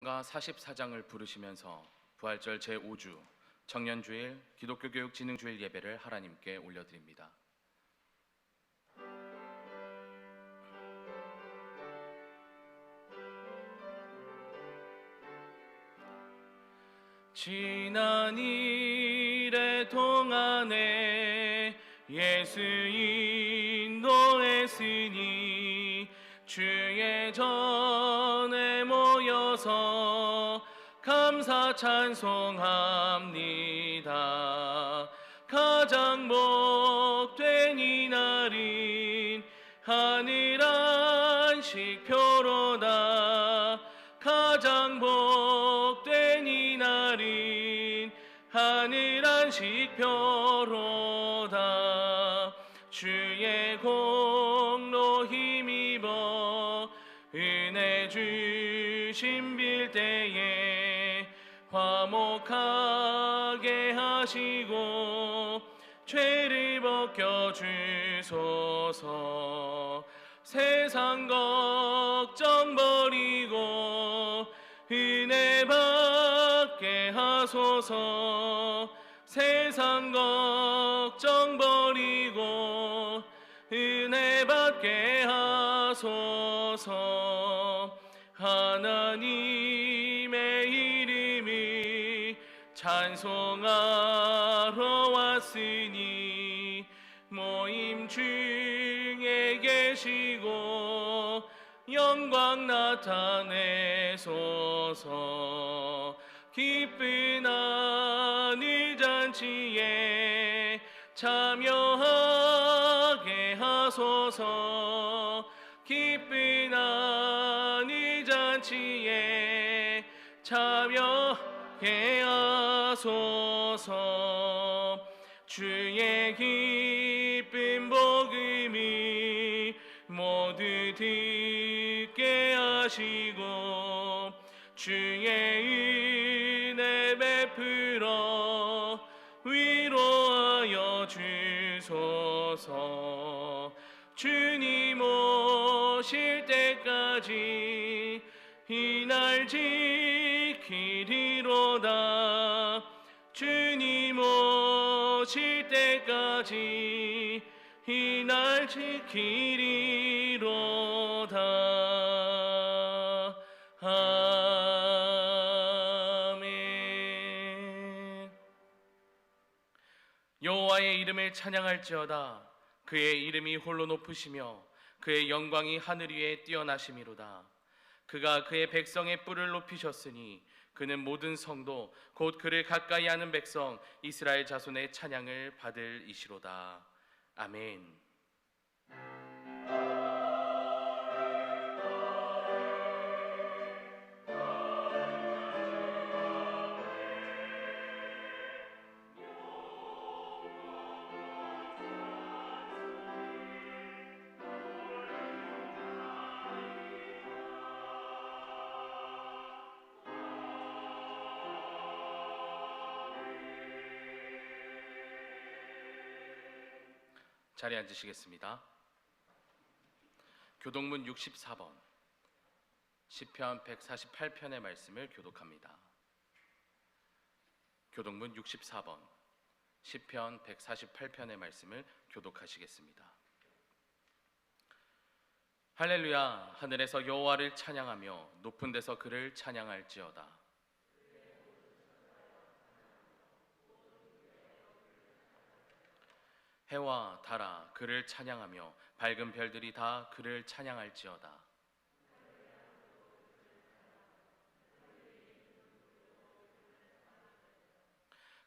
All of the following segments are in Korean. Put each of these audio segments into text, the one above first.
찬송가 44장을 부르시면서 부활절 제5주 청년주일 기독교교육진흥주일 예배를 하나님께 올려드립니다. 지난 일의 동안에 예수 인도했으니 주의 전에 모여서 감사 찬송합니다. 가장 복된 이날인 하늘 안식표로다. 가장 복된 이날인 하늘 안식표로다. 주의 공로 힘입어 은혜 주심 빌 때에 화목하게 하시고 죄를 벗겨 주소서. 세상 걱정 버리고 은혜 받게 하소서. 세상 걱정 버리고 은혜 받게 하소서. 하나님의 이름을 찬송하러 왔으니 모임 중에 계시고 영광 나타내소서. 기쁜 하늘 잔치에 참여하게 하소서. 기쁜 하늘 잔치에 참여하게 하소서. 주의 기쁜 복음을 모두 듣게 하시고 주의 은혜 베풀어 위로하여 주소서. 주님 오실 때까지 이날 지키리로다. 주님 오실 때까지 이날 지키리로다. 아멘. 여호와의 이름을 찬양할지어다. 그의 이름이 홀로 높으시며 그의 영광이 하늘 위에 뛰어나심이로다. 그가 그의 백성의 뿔을 높이셨으니 그는 모든 성도 곧 그를 가까이 하는 백성 이스라엘 자손의 찬양을 받을 이시로다. 아멘. 자리에 앉으시겠습니다. 교독문 64번 시편 148편의 말씀을 교독합니다. 교독문 64번 시편 148편의 말씀을 교독하시겠습니다. 할렐루야. 하늘에서 여호와를 찬양하며 높은 데서 그를 찬양할지어다. 해와 달아 그를 찬양하며 밝은 별들이 다 그를 찬양할지어다.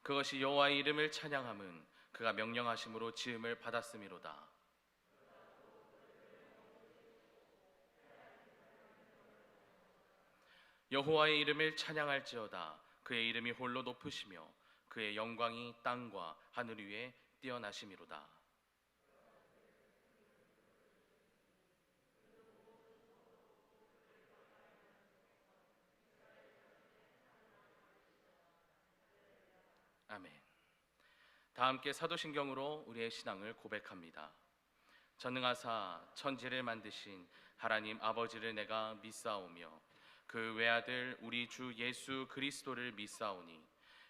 그것이 여호와의 이름을 찬양함은 그가 명령하심으로 지음을 받았음이로다. 여호와의 이름을 찬양할지어다. 그의 이름이 홀로 높으시며 그의 영광이 땅과 하늘 위에 뛰어나심이로다. 아멘. 다 함께 사도신경으로 우리의 신앙을 고백합니다. 전능하사 천지를 만드신 하나님 아버지를 내가 믿사오며 그 외아들 우리 주 예수 그리스도를 믿사오니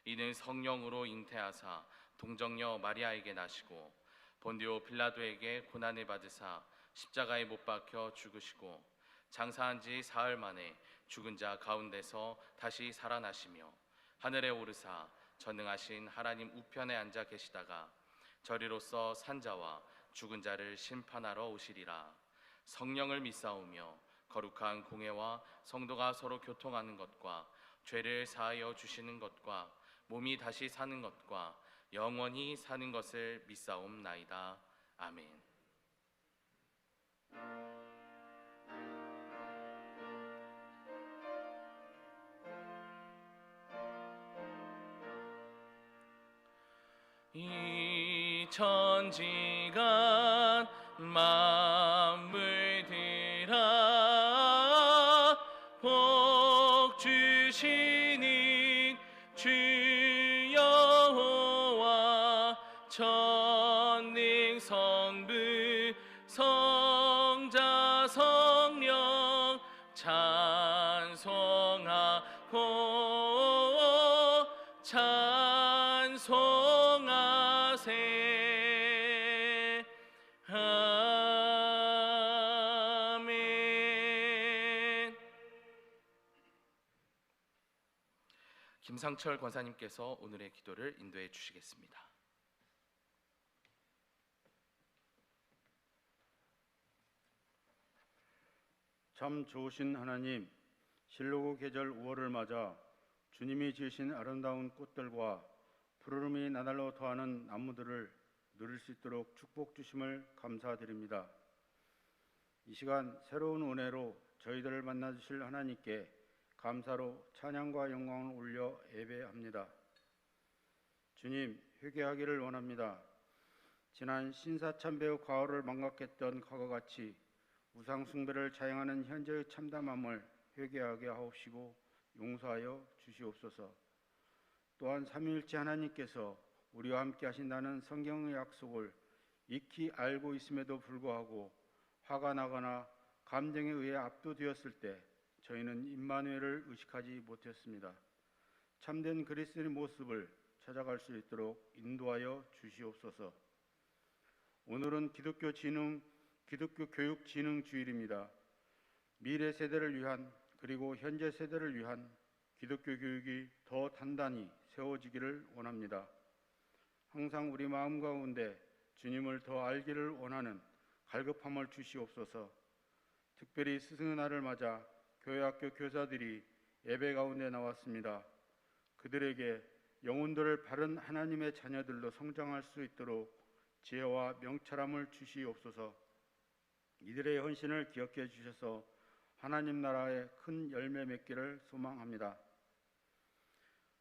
이는 성령으로 잉태하사 동정녀 마리아에게 나시고 본디오 빌라도에게 고난을 받으사 십자가에 못 박혀 죽으시고 장사한 지 사흘 만에 죽은 자 가운데서 다시 살아나시며 하늘에 오르사 전능하신 하나님 우편에 앉아 계시다가 저리로서 산자와 죽은 자를 심판하러 오시리라. 성령을 믿사오며 거룩한 공회와 성도가 서로 교통하는 것과 죄를 사하여 주시는 것과 몸이 다시 사는 것과 영원히 사는 것을 믿사옵나이다. 아멘. 이 천지간 만물들아 복 주시는 주 여호와 천능 성부 성자 성령 찬송하고 찬송하세. 아멘. 김상철 권사님께서 오늘의 기도를 인도해 주시겠습니다. 참 좋으신 하나님, 실로고 계절 5월을 맞아 주님이 지으신 아름다운 꽃들과 푸르름이 나날로 더하는 나무들을 누릴 수 있도록 축복 주심을 감사드립니다. 이 시간 새로운 은혜로 저희들을 만나 주실 하나님께 감사로 찬양과 영광을 올려 예배합니다. 주님, 회개하기를 원합니다. 지난 신사참배의 과오를 망각했던 과거 같이 우상 숭배를 자행하는 현재의 참담함을 회개하게 하옵시고 용서하여 주시옵소서. 또한 삼위일체 하나님께서 우리와 함께 하신다는 성경의 약속을 익히 알고 있음에도 불구하고 화가 나거나 감정에 의해 압도되었을 때 저희는 임마누엘을 의식하지 못했습니다. 참된 그리스도의 모습을 찾아갈 수 있도록 인도하여 주시옵소서. 오늘은 기독교 교육 진흥 주일입니다. 미래 세대를 위한 그리고 현재 세대를 위한 기독교 교육이 더 단단히 세워지기를 원합니다. 항상 우리 마음 가운데 주님을 더 알기를 원하는 갈급함을 주시옵소서. 특별히 스승의 날을 맞아 교회학교 교사들이 예배 가운데 나왔습니다. 그들에게 영혼들을 바른 하나님의 자녀들로 성장할 수 있도록 지혜와 명철함을 주시옵소서. 이들의 헌신을 기억해 주셔서 하나님 나라의 큰 열매 맺기를 소망합니다.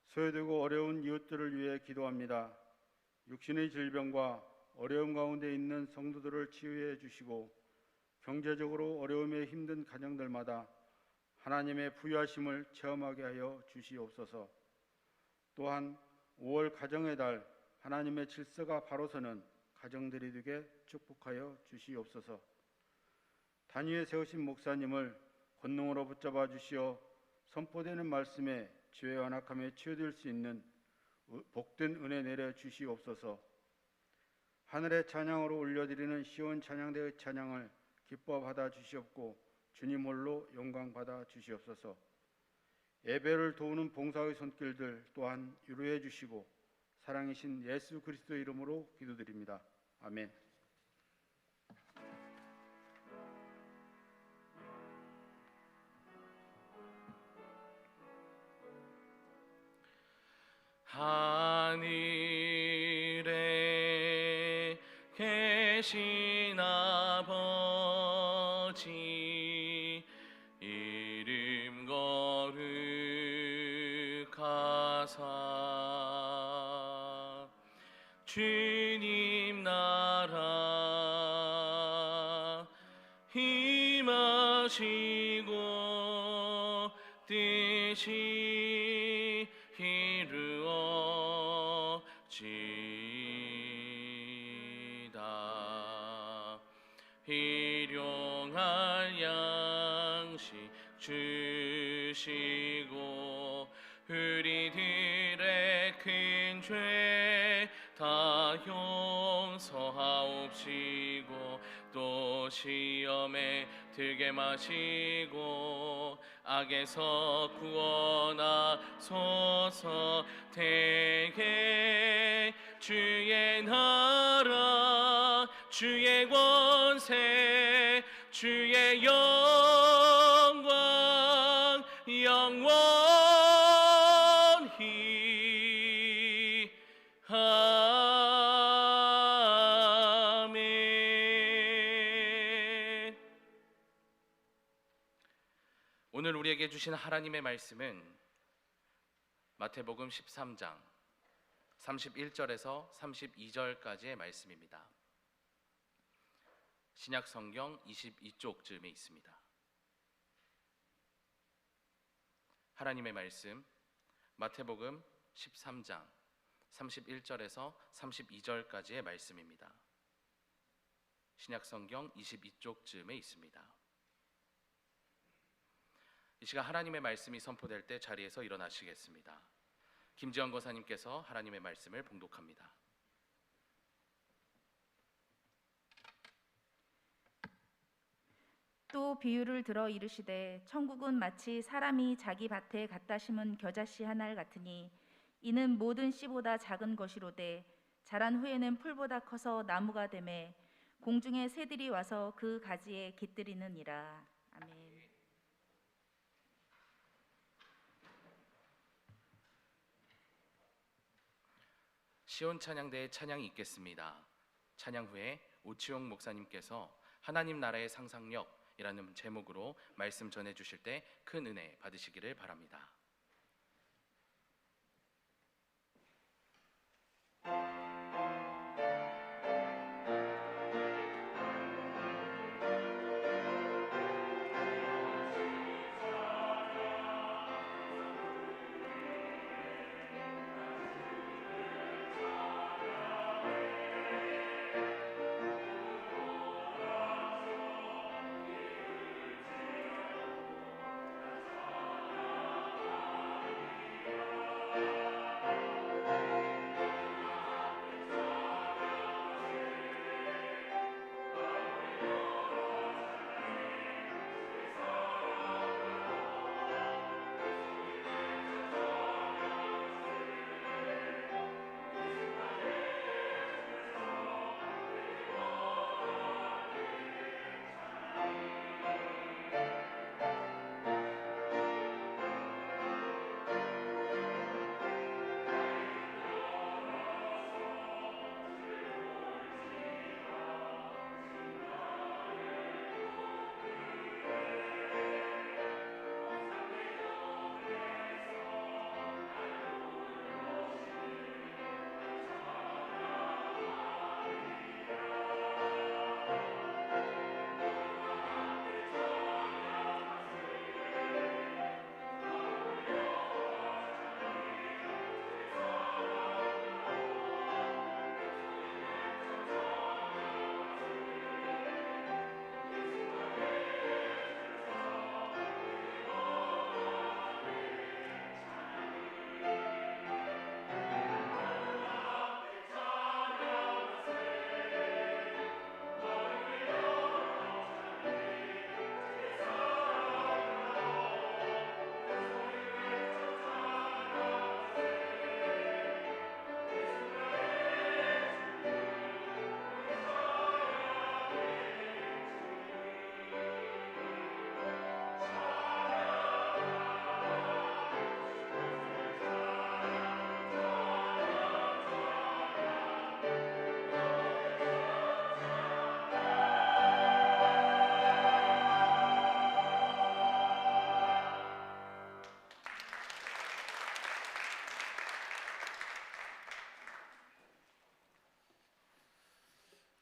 소외되고 어려운 이웃들을 위해 기도합니다. 육신의 질병과 어려움 가운데 있는 성도들을 치유해 주시고 경제적으로 어려움에 힘든 가정들마다 하나님의 부유하심을 체험하게 하여 주시옵소서. 또한 5월 가정의 달 하나님의 질서가 바로 서는 가정들이 되게 축복하여 주시옵소서. 단위에 세우신 목사님을 권능으로 붙잡아 주시어 선포되는 말씀에 죄와 악함에 치유될 수 있는 복된 은혜 내려 주시옵소서. 하늘의 찬양으로 올려드리는 시온 찬양대의 찬양을 기뻐 받아 주시옵고 주님 홀로 영광 받아 주시옵소서. 예배를 도우는 봉사의 손길들 또한 위로해 주시고 사랑이신 예수 그리스도의 이름으로 기도드립니다. 아멘. 하늘에 계신 아버지 이름 거룩하사 주님 나라 임하시고 뜻이 이루어지다. 일용할 양식 주시옵소서. 주시고 우리들의 큰 죄 다 용서하옵시고 또 시험에 들게 마시고 악에서 구원하소서. 대개 주의 나라 주의 권세 주의 영광 영원히 아멘. 오늘 우리에게 주신 하나님의 말씀은 마태복음 13장 31절에서 32절까지의 말씀입니다. 신약 성경 22쪽 쯤에 있습니다. 하나님의 말씀 마태복음 13장 31절에서 32절까지의 말씀입니다. 신약 성경 22쪽 쯤에 있습니다. 이 시간 하나님의 말씀이 선포될 때 자리에서 일어나시겠습니다. 김지영 권사님께서 하나님의 말씀을 봉독합니다. 또 비유를 들어 이르시되 천국은 마치 사람이 자기 밭에 갖다 심은 겨자씨 하나를 같으니 이는 모든 씨보다 작은 것이로되 자란 후에는 풀보다 커서 나무가 되매 공중의 새들이 와서 그 가지에 깃들이느니라. 아멘. 시온 찬양대의 찬양이 있겠습니다. 찬양 후에 오치용 목사님께서 하나님 나라의 상상력이라는 제목으로 말씀 전해 주실 때 큰 은혜 받으시기를 바랍니다.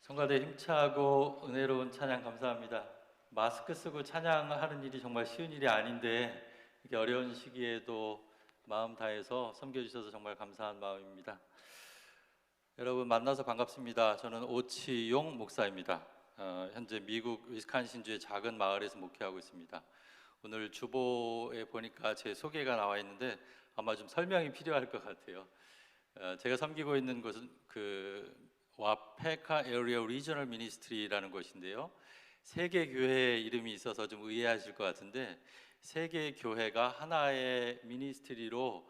성가대 힘차고 은혜로운 찬양 감사합니다. 마스크 쓰고 찬양하는 일이 정말 쉬운 일이 아닌데 이렇게 어려운 시기에도 마음 다해서 섬겨주셔서 정말 감사한 마음입니다. 여러분 만나서 반갑습니다. 저는 오치용 목사입니다. 현재 미국 위스콘신주의 작은 마을에서 목회하고 있습니다. 오늘 주보에 보니까 제 소개가 나와 있는데 아마 좀 설명이 필요할 것 같아요. 제가 섬기고 있는 곳은 그 와페카 에리어 리저널 미니스트리라는 곳인데요. 세 개 교회의 이름이 있어서 좀 의아하실 것 같은데 세 개 교회가 하나의 미니스트리로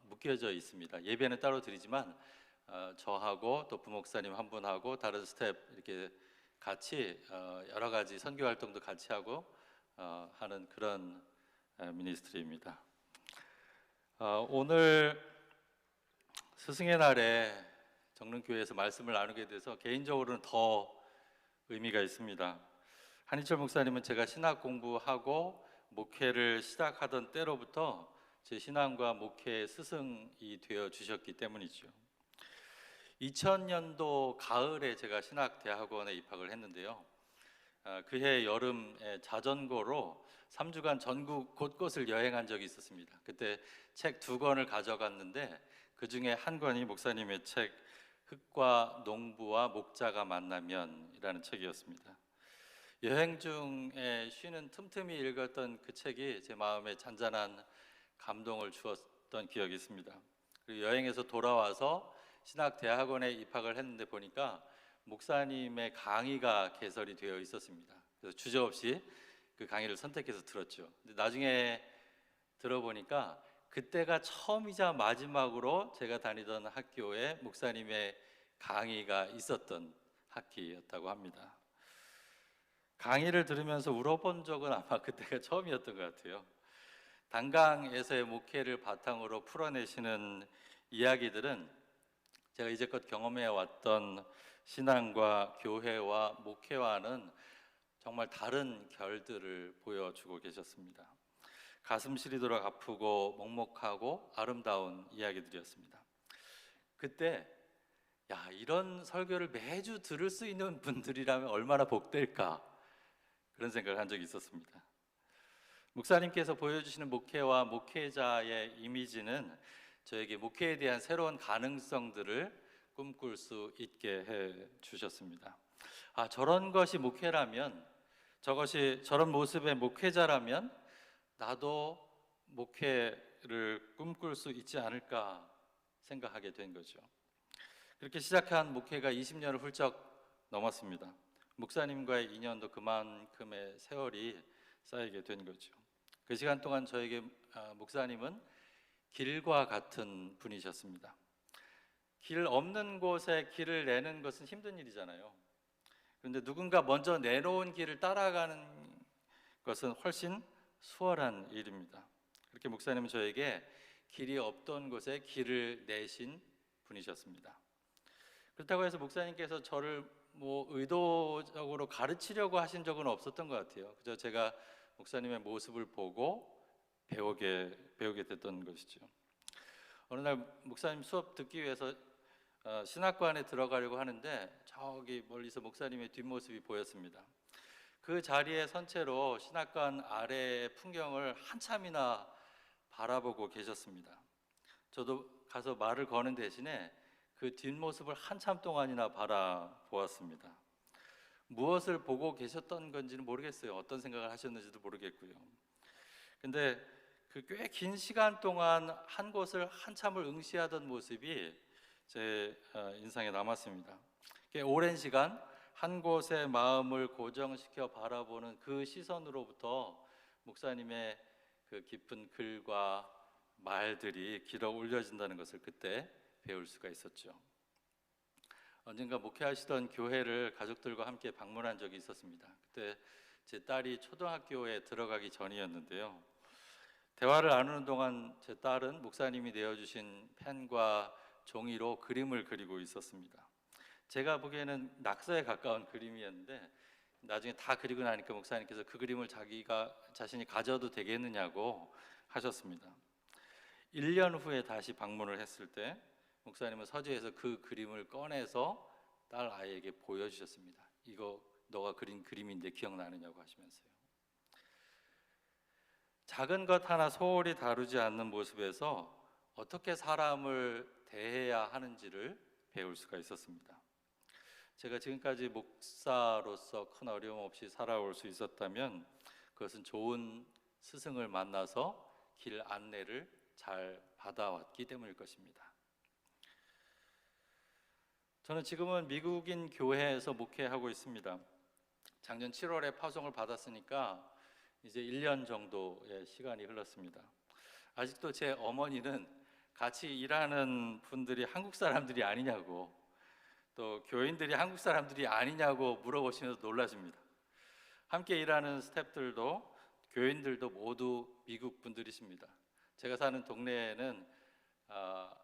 묶여져 있습니다. 예배는 따로 드리지만 저하고 또 부목사님 한 분하고 다른 스텝 이렇게 같이 여러 가지 선교 활동도 같이 하고 하는 그런 미니스트리입니다. 오늘 스승의 날에 정릉교회에서 말씀을 나누게 돼서 개인적으로는 더 의미가 있습니다. 한희철 목사님은 제가 신학 공부하고 목회를 시작하던 때로부터 제 신앙과 목회의 스승이 되어 주셨기 때문이죠. 2000년도 가을에 제가 신학대학원에 입학을 했는데요. 그해 여름에 자전거로 3주간 전국 곳곳을 여행한 적이 있었습니다. 그때 책 2권을 가져갔는데 그 중에 한 권이 목사님의 책 흙과 농부와 목자가 만나면이라는 책이었습니다. 여행 중에 쉬는 틈틈이 읽었던 그 책이 제 마음에 잔잔한 감동을 주었던 기억이 있습니다. 그리고 여행에서 돌아와서 신학대학원에 입학을 했는데 보니까 목사님의 강의가 개설이 되어 있었습니다. 그래서 주저없이 그 강의를 선택해서 들었죠. 근데 나중에 들어보니까 그때가 처음이자 마지막으로 제가 다니던 학교에 목사님의 강의가 있었던 학기였다고 합니다. 강의를 들으면서 울어본 적은 아마 그때가 처음이었던 것 같아요. 단강에서의 목회를 바탕으로 풀어내시는 이야기들은 제가 이제껏 경험해 왔던 신앙과 교회와 목회와는 정말 다른 결들을 보여주고 계셨습니다. 가슴 시리도록 아프고 먹먹하고 아름다운 이야기들이었습니다. 그때 이런 설교를 매주 들을 수 있는 분들이라면 얼마나 복될까 그런 생각을 한 적이 있었습니다. 목사님께서 보여주시는 목회와 목회자의 이미지는 저에게 목회에 대한 새로운 가능성들을 꿈꿀 수 있게 해 주셨습니다. 저런 것이 목회라면, 저런 모습의 목회자라면 나도 목회를 꿈꿀 수 있지 않을까 생각하게 된 거죠. 그렇게 시작한 목회가 20년을 훌쩍 넘었습니다. 목사님과의 인연도 그만큼의 세월이 쌓이게 된 거죠. 그 시간 동안 저에게 목사님은 길과 같은 분이셨습니다. 길 없는 곳에 길을 내는 것은 힘든 일이잖아요. 그런데 누군가 먼저 내놓은 길을 따라가는 것은 훨씬 수월한 일입니다. 그렇게 목사님은 저에게 길이 없던 곳에 길을 내신 분이셨습니다. 그렇다고 해서 목사님께서 저를 의도적으로 가르치려고 하신 적은 없었던 것 같아요. 그저 제가 목사님의 모습을 보고 배우게 됐던 것이죠. 어느 날 목사님 수업 듣기 위해서 신학관에 들어가려고 하는데 저기 멀리서 목사님의 뒷모습이 보였습니다. 그 자리에 선 채로 신학관 아래의 풍경을 한참이나 바라보고 계셨습니다. 저도 가서 말을 거는 대신에 그 뒷모습을 한참 동안이나 바라보았습니다. 무엇을 보고 계셨던 건지는 모르겠어요. 어떤 생각을 하셨는지도 모르겠고요. 근데 그 꽤 긴 시간 동안 한 곳을 한참을 응시하던 모습이 제 인상에 남았습니다. 꽤 오랜 시간 한 곳에 마음을 고정시켜 바라보는 그 시선으로부터 목사님의 그 깊은 글과 말들이 길어 올려진다는 것을 그때 배울 수가 있었죠. 언젠가 목회하시던 교회를 가족들과 함께 방문한 적이 있었습니다. 그때 제 딸이 초등학교에 들어가기 전이었는데요. 대화를 나누는 동안 제 딸은 목사님이 내어주신 펜과 종이로 그림을 그리고 있었습니다. 제가 보기에는 낙서에 가까운 그림이었는데 나중에 다 그리고 나니까 목사님께서 그 그림을 자신이 가져도 되겠느냐고 하셨습니다. 1년 후에 다시 방문을 했을 때 목사님은 서재에서 그 그림을 꺼내서 딸 아이에게 보여주셨습니다. 이거 너가 그린 그림인데 기억나느냐고 하시면서요. 작은 것 하나 소홀히 다루지 않는 모습에서 어떻게 사람을 대해야 하는지를 배울 수가 있었습니다. 제가 지금까지 목사로서 큰 어려움 없이 살아올 수 있었다면 그것은 좋은 스승을 만나서 길 안내를 잘 받아왔기 때문일 것입니다. 저는 지금은 미국인 교회에서 목회하고 있습니다. 작년 7월에 파송을 받았으니까 이제 1년 정도의 시간이 흘렀습니다. 아직도 제 어머니는 같이 일하는 분들이 한국 사람들이 아니냐고, 또 교인들이 한국 사람들이 아니냐고 물어보시면서 놀라십니다. 함께 일하는 스태프들도 교인들도 모두 미국 분들이십니다. 제가 사는 동네에는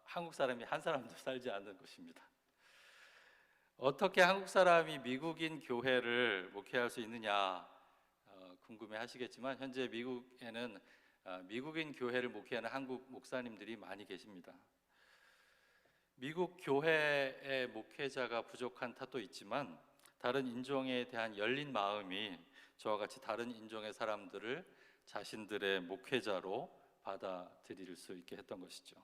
한국 사람이 한 사람도 살지 않는 곳입니다. 어떻게 한국 사람이 미국인 교회를 목회할 수 있느냐 궁금해 하시겠지만, 현재 미국에는 미국인 교회를 목회하는 한국 목사님들이 많이 계십니다. 미국 교회의 목회자가 부족한 탓도 있지만 다른 인종에 대한 열린 마음이 저와 같이 다른 인종의 사람들을 자신들의 목회자로 받아들일 수 있게 했던 것이죠.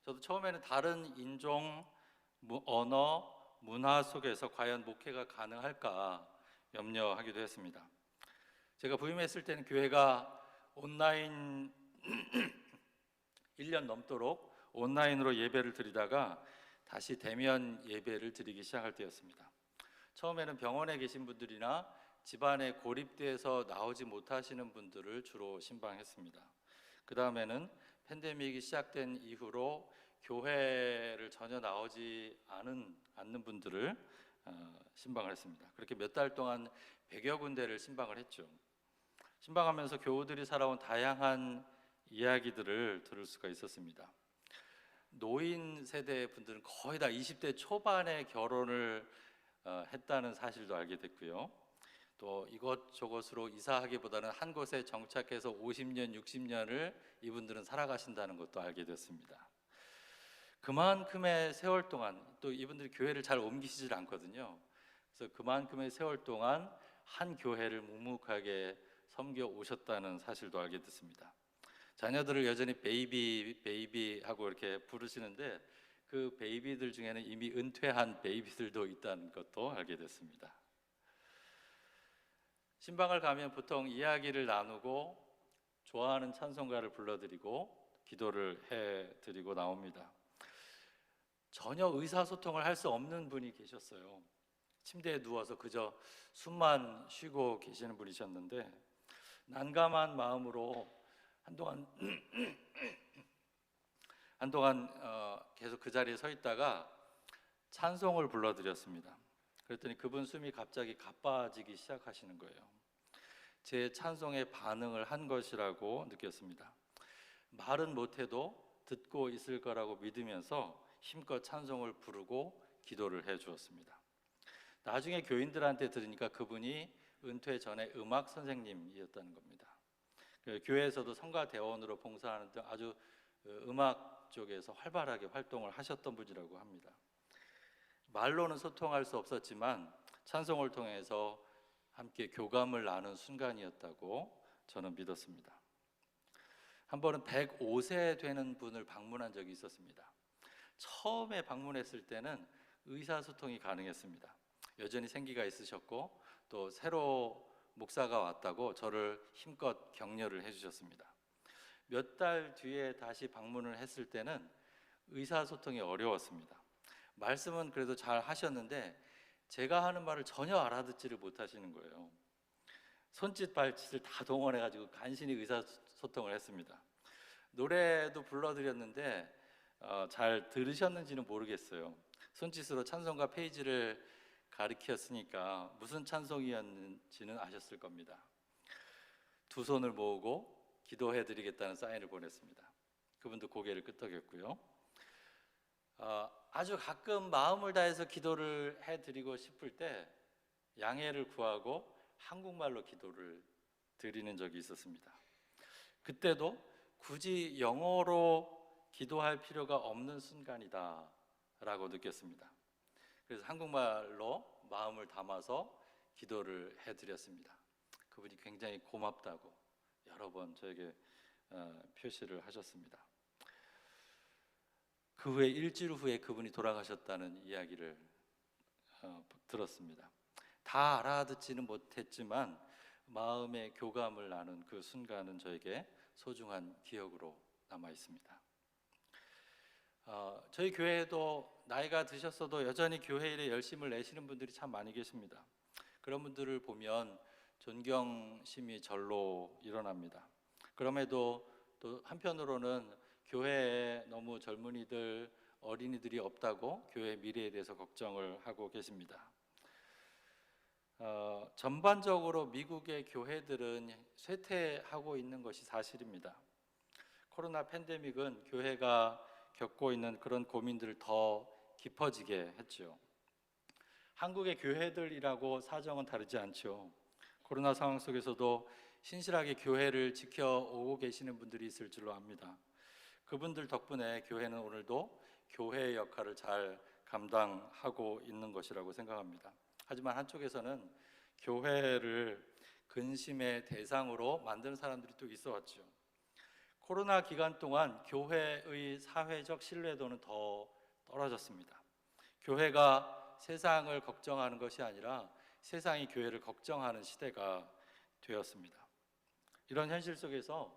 저도 처음에는 다른 인종, 언어, 문화 속에서 과연 목회가 가능할까 염려하기도 했습니다. 제가 부임했을 때는 교회가 온라인 1년 넘도록 온라인으로 예배를 드리다가 다시 대면 예배를 드리기 시작할 때였습니다. 처음에는 병원에 계신 분들이나 집안에 고립돼서 나오지 못하시는 분들을 주로 신방했습니다. 그 다음에는 팬데믹이 시작된 이후로 교회를 전혀 나오지 않는 분들을 신방을 했습니다. 그렇게 몇 달 동안 100여 군데를 신방을 했죠. 신방하면서 교우들이 살아온 다양한 이야기들을 들을 수가 있었습니다. 노인 세대 분들은 거의 다 20대 초반에 결혼을 했다는 사실도 알게 됐고요. 또 이것저것으로 이사하기보다는 한 곳에 정착해서 50년, 60년을 이분들은 살아가신다는 것도 알게 됐습니다. 그만큼의 세월 동안, 또 이분들이 교회를 잘 옮기시질 않거든요. 그래서 그만큼의 세월 동안 한 교회를 묵묵하게 섬겨 오셨다는 사실도 알게 됐습니다. 자녀들을 여전히 베이비 하고 이렇게 부르시는데 그 베이비들 중에는 이미 은퇴한 베이비들도 있다는 것도 알게 됐습니다. 신방을 가면 보통 이야기를 나누고 좋아하는 찬송가를 불러드리고 기도를 해드리고 나옵니다. 전혀 의사소통을 할 수 없는 분이 계셨어요. 침대에 누워서 그저 숨만 쉬고 계시는 분이셨는데 난감한 마음으로 한동안 계속 그 자리에 서 있다가 찬송을 불러드렸습니다. 그랬더니 그분 숨이 갑자기 가빠지기 시작하시는 거예요. 제 찬송에 반응을 한 것이라고 느꼈습니다. 말은 못해도 듣고 있을 거라고 믿으면서 힘껏 찬송을 부르고 기도를 해 주었습니다. 나중에 교인들한테 들으니까 그분이 은퇴 전에 음악 선생님이었다는 겁니다. 교회에서도 성가 대원으로 봉사하는 등 아주 음악 쪽에서 활발하게 활동을 하셨던 분이라고 합니다. 말로는 소통할 수 없었지만 찬송을 통해서 함께 교감을 나눈 순간이었다고 저는 믿었습니다. 한 번은 105세 되는 분을 방문한 적이 있었습니다. 처음에 방문했을 때는 의사소통이 가능했습니다. 여전히 생기가 있으셨고 또 새로 목사가 왔다고 저를 힘껏 격려를 해주셨습니다. 몇 달 뒤에 다시 방문을 했을 때는 의사소통이 어려웠습니다. 말씀은 그래도 잘 하셨는데 제가 하는 말을 전혀 알아듣지를 못하시는 거예요. 손짓 발짓을 다 동원해가지고 간신히 의사소통을 했습니다. 노래도 불러드렸는데 잘 들으셨는지는 모르겠어요. 손짓으로 찬송가 페이지를 가리켰으니까 무슨 찬송이었는지는 아셨을 겁니다. 두 손을 모으고 기도해드리겠다는 사인을 보냈습니다. 그분도 고개를 끄덕였고요. 아주 가끔 마음을 다해서 기도를 해드리고 싶을 때 양해를 구하고 한국말로 기도를 드리는 적이 있었습니다. 그때도 굳이 영어로 기도할 필요가 없는 순간이다 라고 느꼈습니다. 그래서 한국말로 마음을 담아서 기도를 해드렸습니다. 그분이 굉장히 고맙다고 여러 번 저에게 표시를 하셨습니다. 그 후에 일주일 후에 그분이 돌아가셨다는 이야기를 들었습니다. 다 알아듣지는 못했지만 마음의 교감을 나눈 그 순간은 저에게 소중한 기억으로 남아 있습니다. 저희 교회에도 나이가 드셨어도 여전히 교회 일에 열심을 내시는 분들이 참 많이 계십니다. 그런 분들을 보면 존경심이 절로 일어납니다. 그럼에도 또 한편으로는 교회에 너무 젊은이들, 어린이들이 없다고 교회 미래에 대해서 걱정을 하고 계십니다. 전반적으로 미국의 교회들은 쇠퇴하고 있는 것이 사실입니다. 코로나 팬데믹은 교회가 겪고 있는 그런 고민들을 더 깊어지게 했죠. 한국의 교회들이라고 사정은 다르지 않죠. 코로나 상황 속에서도 신실하게 교회를 지켜오고 계시는 분들이 있을 줄로 압니다. 그분들 덕분에 교회는 오늘도 교회의 역할을 잘 감당하고 있는 것이라고 생각합니다. 하지만 한쪽에서는 교회를 근심의 대상으로 만드는 사람들이 또 있어 왔죠. 코로나 기간 동안 교회의 사회적 신뢰도는 더 떨어졌습니다. 교회가 세상을 걱정하는 것이 아니라 세상이 교회를 걱정하는 시대가 되었습니다. 이런 현실 속에서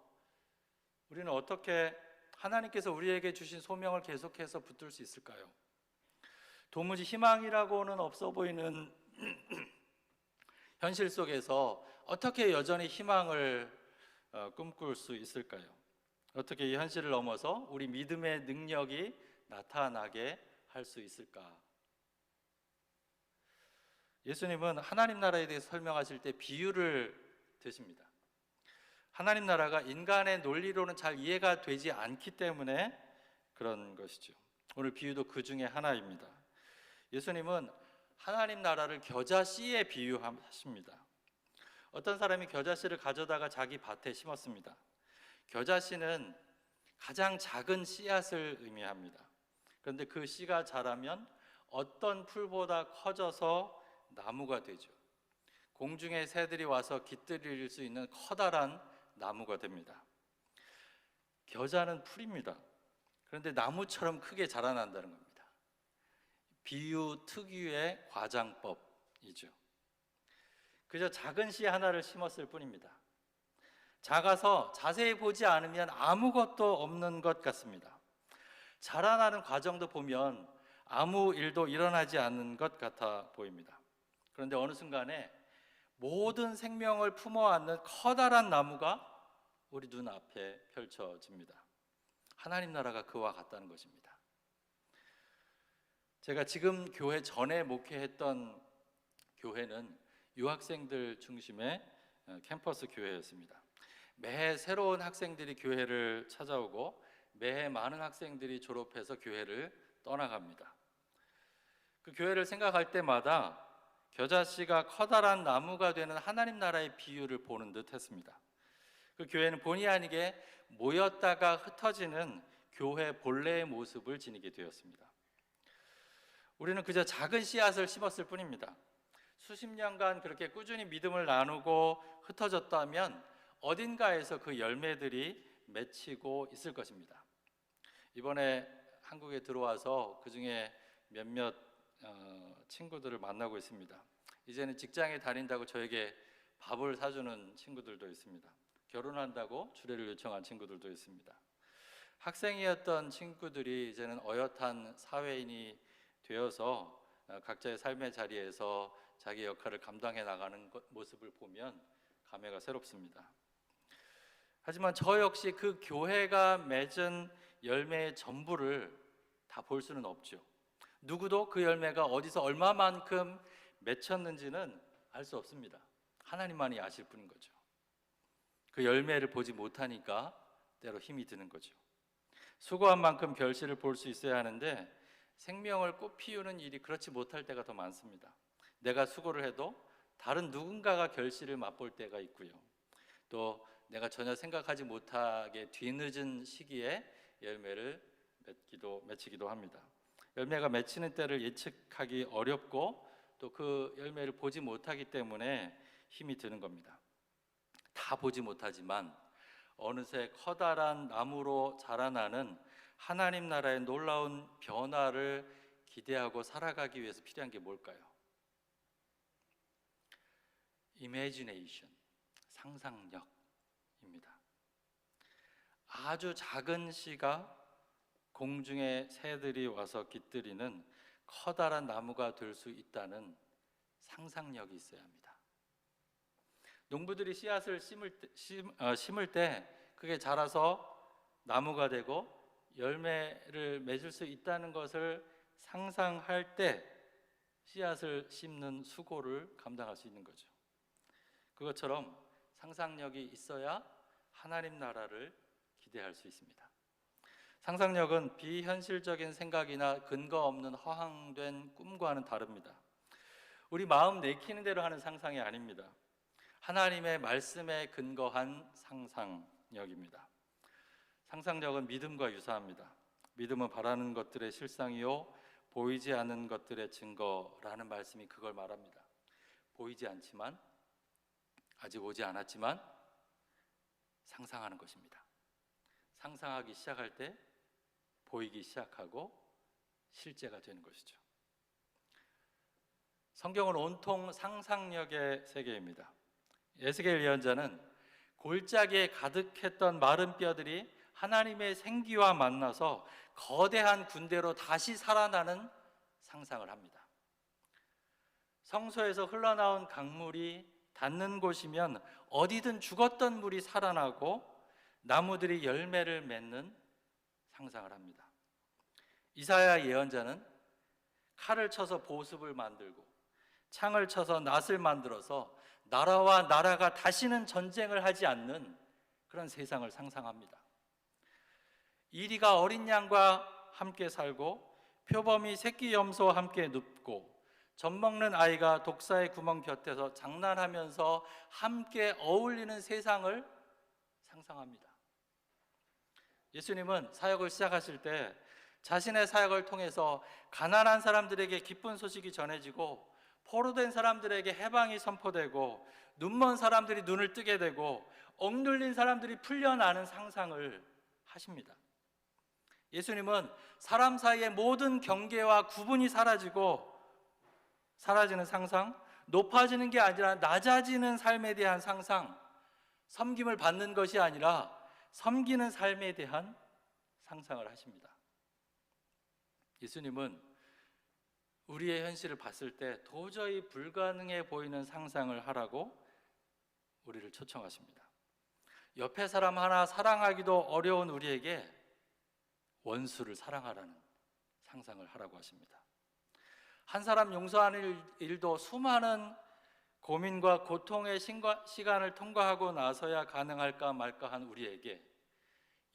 우리는 어떻게 하나님께서 우리에게 주신 소명을 계속해서 붙들 수 있을까요? 도무지 희망이라고는 없어 보이는 현실 속에서 어떻게 여전히 희망을 꿈꿀 수 있을까요? 어떻게 이 현실을 넘어서 우리 믿음의 능력이 나타나게 할 수 있을까? 예수님은 하나님 나라에 대해서 설명하실 때 비유를 드십니다. 하나님 나라가 인간의 논리로는 잘 이해가 되지 않기 때문에 그런 것이죠. 오늘 비유도 그 중에 하나입니다. 예수님은 하나님 나라를 겨자씨에 비유하십니다. 어떤 사람이 겨자씨를 가져다가 자기 밭에 심었습니다. 겨자씨는 가장 작은 씨앗을 의미합니다. 그런데 그 씨가 자라면 어떤 풀보다 커져서 나무가 되죠. 공중의 새들이 와서 깃들일 수 있는 커다란 나무가 됩니다. 겨자는 풀입니다. 그런데 나무처럼 크게 자라난다는 겁니다. 비유 특유의 과장법이죠. 그저 작은 씨 하나를 심었을 뿐입니다. 작아서 자세히 보지 않으면 아무것도 없는 것 같습니다. 자라나는 과정도 보면 아무 일도 일어나지 않는 것 같아 보입니다. 그런데 어느 순간에 모든 생명을 품어안는 커다란 나무가 우리 눈앞에 펼쳐집니다. 하나님 나라가 그와 같다는 것입니다. 제가 지금 교회 전에 목회했던 교회는 유학생들 중심의 캠퍼스 교회였습니다. 매해 새로운 학생들이 교회를 찾아오고 매해 많은 학생들이 졸업해서 교회를 떠나갑니다. 그 교회를 생각할 때마다 겨자씨가 커다란 나무가 되는 하나님 나라의 비유를 보는 듯 했습니다. 그 교회는 본의 아니게 모였다가 흩어지는 교회 본래의 모습을 지니게 되었습니다. 우리는 그저 작은 씨앗을 심었을 뿐입니다. 수십 년간 그렇게 꾸준히 믿음을 나누고 흩어졌다면 어딘가에서 그 열매들이 맺히고 있을 것입니다. 이번에 한국에 들어와서 그중에 몇몇 친구들을 만나고 있습니다. 이제는 직장에 다닌다고 저에게 밥을 사주는 친구들도 있습니다. 결혼한다고 주례를 요청한 친구들도 있습니다. 학생이었던 친구들이 이제는 어엿한 사회인이 되어서 각자의 삶의 자리에서 자기 역할을 감당해 나가는 모습을 보면 감회가 새롭습니다. 하지만 저 역시 그 교회가 맺은 열매의 전부를 다 볼 수는 없죠. 누구도 그 열매가 어디서 얼마만큼 맺혔는지는 알 수 없습니다. 하나님만이 아실 뿐인 거죠. 그 열매를 보지 못하니까 때로 힘이 드는 거죠. 수고한 만큼 결실을 볼 수 있어야 하는데 생명을 꽃 피우는 일이 그렇지 못할 때가 더 많습니다. 내가 수고를 해도 다른 누군가가 결실을 맛볼 때가 있고요. 또 내가 전혀 생각하지 못하게 뒤늦은 시기에 열매를 맺히기도 합니다. 열매가 맺히는 때를 예측하기 어렵고 또 그 열매를 보지 못하기 때문에 힘이 드는 겁니다. 다 보지 못하지만 어느새 커다란 나무로 자라나는 하나님 나라의 놀라운 변화를 기대하고 살아가기 위해서 필요한 게 뭘까요? Imagination, 상상력입니다. 아주 작은 씨가 공중의 새들이 와서 깃들이는 커다란 나무가 될 수 있다는 상상력이 있어야 합니다. 농부들이 씨앗을 심을 때 그게 자라서 나무가 되고 열매를 맺을 수 있다는 것을 상상할 때 씨앗을 심는 수고를 감당할 수 있는 거죠. 그것처럼 상상력이 있어야 하나님 나라를 기대할 수 있습니다. 상상력은 비현실적인 생각이나 근거 없는 허황된 꿈과는 다릅니다. 우리 마음 내키는 대로 하는 상상이 아닙니다. 하나님의 말씀에 근거한 상상력입니다. 상상력은 믿음과 유사합니다. 믿음은 바라는 것들의 실상이요 보이지 않는 것들의 증거라는 말씀이 그걸 말합니다. 보이지 않지만, 아직 오지 않았지만 상상하는 것입니다. 상상하기 시작할 때 보이기 시작하고 실제가 되는 것이죠. 성경은 온통 상상력의 세계입니다. 에스겔 예언자는 골짜기에 가득했던 마른 뼈들이 하나님의 생기와 만나서 거대한 군대로 다시 살아나는 상상을 합니다. 성소에서 흘러나온 강물이 닿는 곳이면 어디든 죽었던 물이 살아나고 나무들이 열매를 맺는 상상을 합니다. 이사야 예언자는 칼을 쳐서 보습을 만들고 창을 쳐서 낫을 만들어서 나라와 나라가 다시는 전쟁을 하지 않는 그런 세상을 상상합니다. 이리가 어린 양과 함께 살고 표범이 새끼 염소와 함께 눕고 젖먹는 아이가 독사의 구멍 곁에서 장난하면서 함께 어울리는 세상을 상상합니다. 예수님은 사역을 시작하실 때 자신의 사역을 통해서 가난한 사람들에게 기쁜 소식이 전해지고 포로된 사람들에게 해방이 선포되고 눈먼 사람들이 눈을 뜨게 되고 억눌린 사람들이 풀려나는 상상을 하십니다. 예수님은 사람 사이의 모든 경계와 구분이 사라지는 상상, 높아지는 게 아니라 낮아지는 삶에 대한 상상, 섬김을 받는 것이 아니라 섬기는 삶에 대한 상상을 하십니다. 예수님은 우리의 현실을 봤을 때 도저히 불가능해 보이는 상상을 하라고 우리를 초청하십니다. 옆에 사람 하나 사랑하기도 어려운 우리에게 원수를 사랑하라는 상상을 하라고 하십니다. 한 사람 용서하는 일도 수많은 고민과 고통의 시간을 통과하고 나서야 가능할까 말까 한 우리에게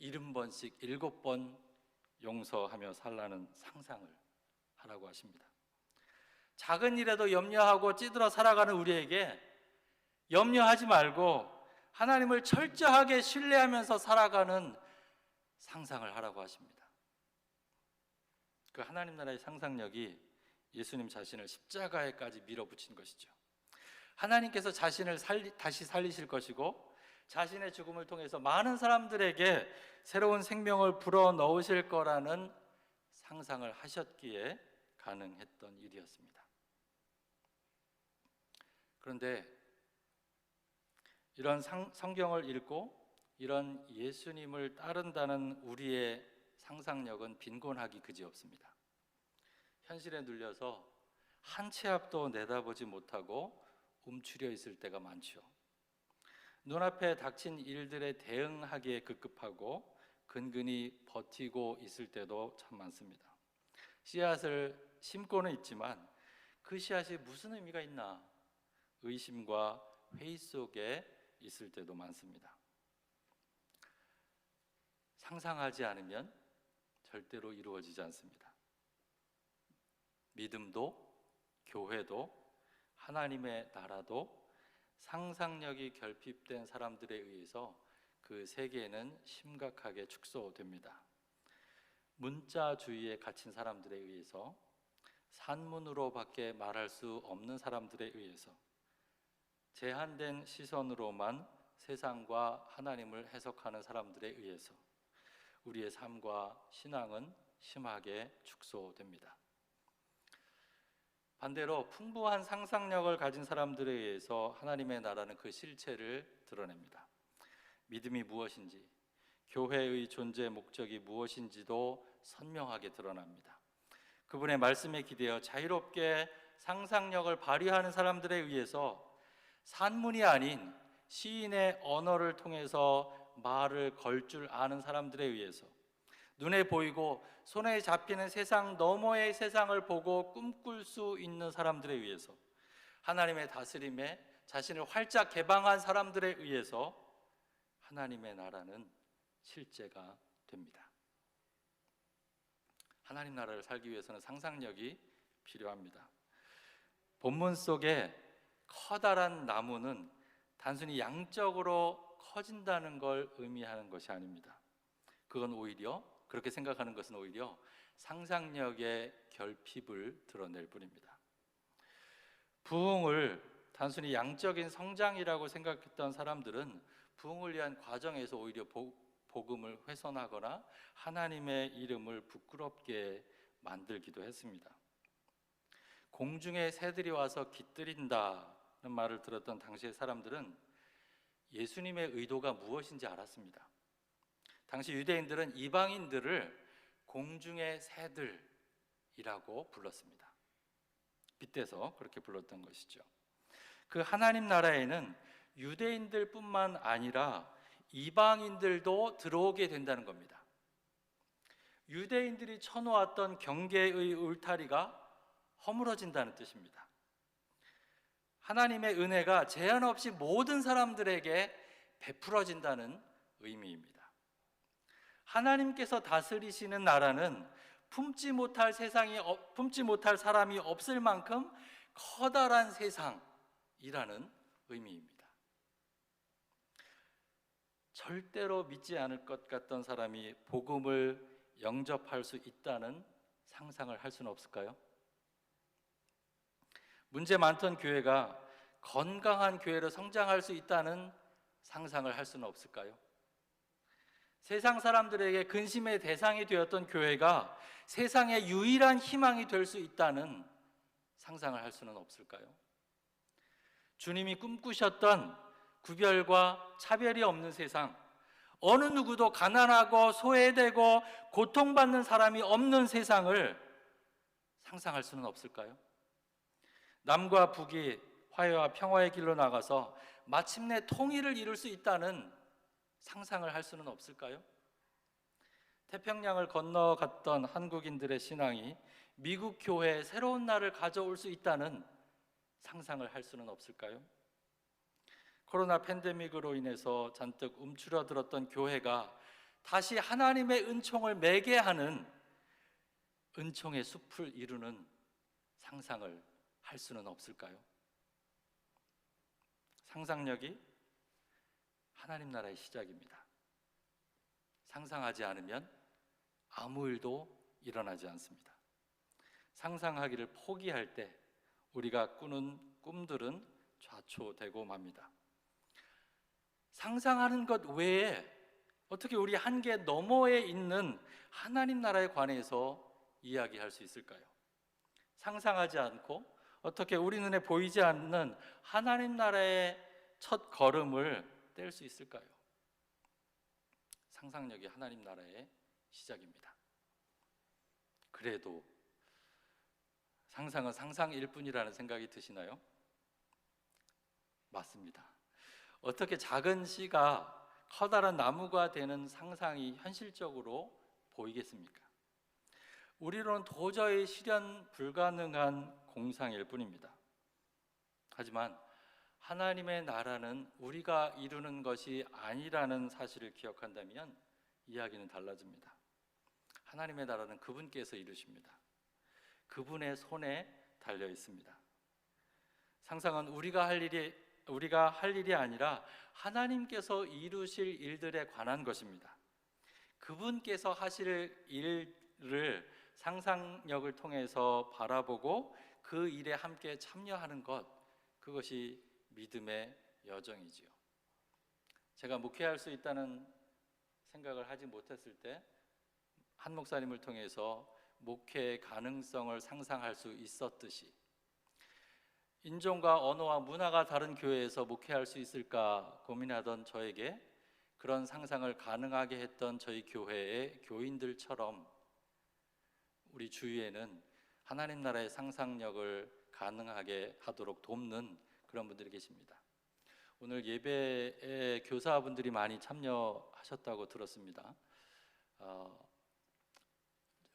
70번씩 7번 용서하며 살라는 상상을 하라고 하십니다. 작은 일에도 염려하고 찌들어 살아가는 우리에게 염려하지 말고 하나님을 철저하게 신뢰하면서 살아가는 상상을 하라고 하십니다. 그 하나님 나라의 상상력이 예수님 자신을 십자가에까지 밀어붙인 것이죠. 하나님께서 자신을 다시 살리실 것이고 자신의 죽음을 통해서 많은 사람들에게 새로운 생명을 불어넣으실 거라는 상상을 하셨기에 가능했던 일이었습니다. 그런데 이런 성경을 읽고 이런 예수님을 따른다는 우리의 상상력은 빈곤하기 그지없습니다. 현실에 눌려서 한 치 앞도 내다보지 못하고 움츠려 있을 때가 많죠. 눈앞에 닥친 일들에 대응하기에 급급하고 근근히 버티고 있을 때도 참 많습니다. 씨앗을 심고는 있지만 그 씨앗이 무슨 의미가 있나 의심과 회의 속에 있을 때도 많습니다. 상상하지 않으면 절대로 이루어지지 않습니다. 믿음도 교회도 하나님의 나라도 상상력이 결핍된 사람들에 의해서 그 세계는 심각하게 축소됩니다. 문자주의에 갇힌 사람들에 의해서 산문으로밖에 말할 수 없는 사람들에 의해서 제한된 시선으로만 세상과 하나님을 해석하는 사람들에 의해서 우리의 삶과 신앙은 심하게 축소됩니다. 반대로 풍부한 상상력을 가진 사람들에 의해서 하나님의 나라는 그 실체를 드러냅니다. 믿음이 무엇인지, 교회의 존재 목적이 무엇인지도 선명하게 드러납니다. 그분의 말씀에 기대어 자유롭게 상상력을 발휘하는 사람들에 의해서 산문이 아닌 시인의 언어를 통해서 말을 걸 줄 아는 사람들에 의해서 눈에 보이고 손에 잡히는 세상 너머의 세상을 보고 꿈꿀 수 있는 사람들에 의해서 하나님의 다스림에 자신을 활짝 개방한 사람들에 의해서 하나님의 나라는 실제가 됩니다. 하나님 나라를 살기 위해서는 상상력이 필요합니다. 본문 속에 커다란 나무는 단순히 양적으로 커진다는 걸 의미하는 것이 아닙니다. 그건 오히려 그렇게 생각하는 것은 오히려 상상력의 결핍을 드러낼 뿐입니다. 부흥을 단순히 양적인 성장이라고 생각했던 사람들은 부흥을 위한 과정에서 오히려 복음을 훼손하거나 하나님의 이름을 부끄럽게 만들기도 했습니다. 공중의 새들이 와서 깃들인다는 말을 들었던 당시의 사람들은 예수님의 의도가 무엇인지 알았습니다. 당시 유대인들은 이방인들을 공중의 새들이라고 불렀습니다. 빗대서 그렇게 불렀던 것이죠. 그 하나님 나라에는 유대인들뿐만 아니라 이방인들도 들어오게 된다는 겁니다. 유대인들이 쳐놓았던 경계의 울타리가 허물어진다는 뜻입니다. 하나님의 은혜가 제한 없이 모든 사람들에게 베풀어진다는 의미입니다. 하나님께서 다스리시는 나라는 품지 못할 사람이 없을 만큼 커다란 세상이라는 의미입니다. 절대로 믿지 않을 것 같던 사람이 복음을 영접할 수 있다는 상상을 할 수는 없을까요? 문제 많던 교회가 건강한 교회로 성장할 수 있다는 상상을 할 수는 없을까요? 세상 사람들에게 근심의 대상이 되었던 교회가 세상의 유일한 희망이 될 수 있다는 상상을 할 수는 없을까요? 주님이 꿈꾸셨던 구별과 차별이 없는 세상, 어느 누구도 가난하고 소외되고 고통받는 사람이 없는 세상을 상상할 수는 없을까요? 남과 북이 화해와 평화의 길로 나가서 마침내 통일을 이룰 수 있다는 상상을 할 수는 없을까요? 태평양을 건너갔던 한국인들의 신앙이 미국 교회에 새로운 날을 가져올 수 있다는 상상을 할 수는 없을까요? 코로나 팬데믹으로 인해서 잔뜩 움츠러들었던 교회가 다시 하나님의 은총을 매개하는 은총의 숲을 이루는 상상을 할 수는 없을까요? 상상력이 하나님 나라의 시작입니다. 상상하지 않으면 아무 일도 일어나지 않습니다. 상상하기를 포기할 때 우리가 꾸는 꿈들은 좌초되고 맙니다. 상상하는 것 외에 어떻게 우리 한계 너머에 있는 하나님 나라에 관해서 이야기할 수 있을까요? 상상하지 않고 어떻게 우리 눈에 보이지 않는 하나님 나라의 첫 걸음을 뗄 수 있을까요? 상상력이 하나님 나라의 시작입니다. 그래도 상상은 상상일 뿐이라는 생각이 드시나요? 맞습니다. 어떻게 작은 씨가 커다란 나무가 되는 상상이 현실적으로 보이겠습니까? 우리로는 도저히 실현 불가능한 공상일 뿐입니다. 하지만 하나님의 나라는 우리가 이루는 것이 아니라는 사실을 기억한다면 이야기는 달라집니다. 하나님의 나라는 그분께서 이루십니다. 그분의 손에 달려 있습니다. 상상은 우리가 할 일이 아니라 하나님께서 이루실 일들에 관한 것입니다. 그분께서 하실 일을 상상력을 통해서 바라보고 그 일에 함께 참여하는 것, 그것이 믿음의 여정이지요. 제가 목회할 수 있다는 생각을 하지 못했을 때 한 목사님을 통해서 목회의 가능성을 상상할 수 있었듯이 인종과 언어와 문화가 다른 교회에서 목회할 수 있을까 고민하던 저에게 그런 상상을 가능하게 했던 저희 교회의 교인들처럼 우리 주위에는 하나님 나라의 상상력을 가능하게 하도록 돕는 그런 분들이 계십니다. 오늘 예배에 교사분들이 많이 참여하셨다고 들었습니다.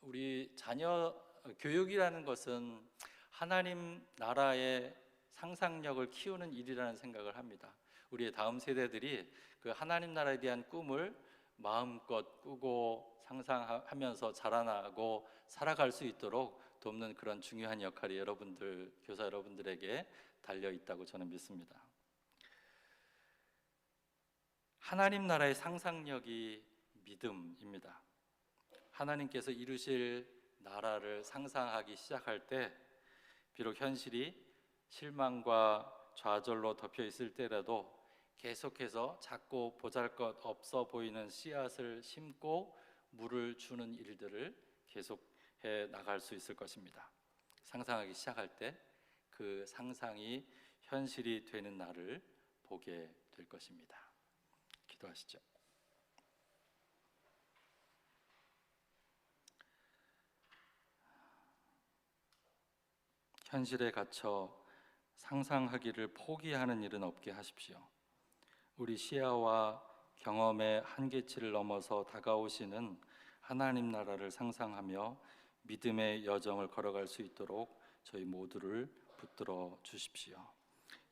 우리 자녀 교육이라는 것은 하나님 나라의 상상력을 키우는 일이라는 생각을 합니다. 우리의 다음 세대들이 그 하나님 나라에 대한 꿈을 마음껏 꾸고 상상하면서 자라나고 살아갈 수 있도록 돕는 그런 중요한 역할이 여러분들, 교사 여러분들에게 달려 있다고 저는 믿습니다. 하나님 나라의 상상력이 믿음입니다. 하나님께서 이루실 나라를 상상하기 시작할 때 비록 현실이 실망과 좌절로 덮여 있을 때라도 계속해서 작고 보잘것 없어 보이는 씨앗을 심고 물을 주는 일들을 계속해 나갈 수 있을 것입니다. 상상하기 시작할 때 그 상상이 현실이 되는 날을 보게 될 것입니다. 기도하시죠. 현실에 갇혀 상상하기를 포기하는 일은 없게 하십시오. 우리 시야와 경험의 한계치를 넘어서 다가오시는 하나님 나라를 상상하며 믿음의 여정을 걸어갈 수 있도록 저희 모두를 붙들어 주십시오.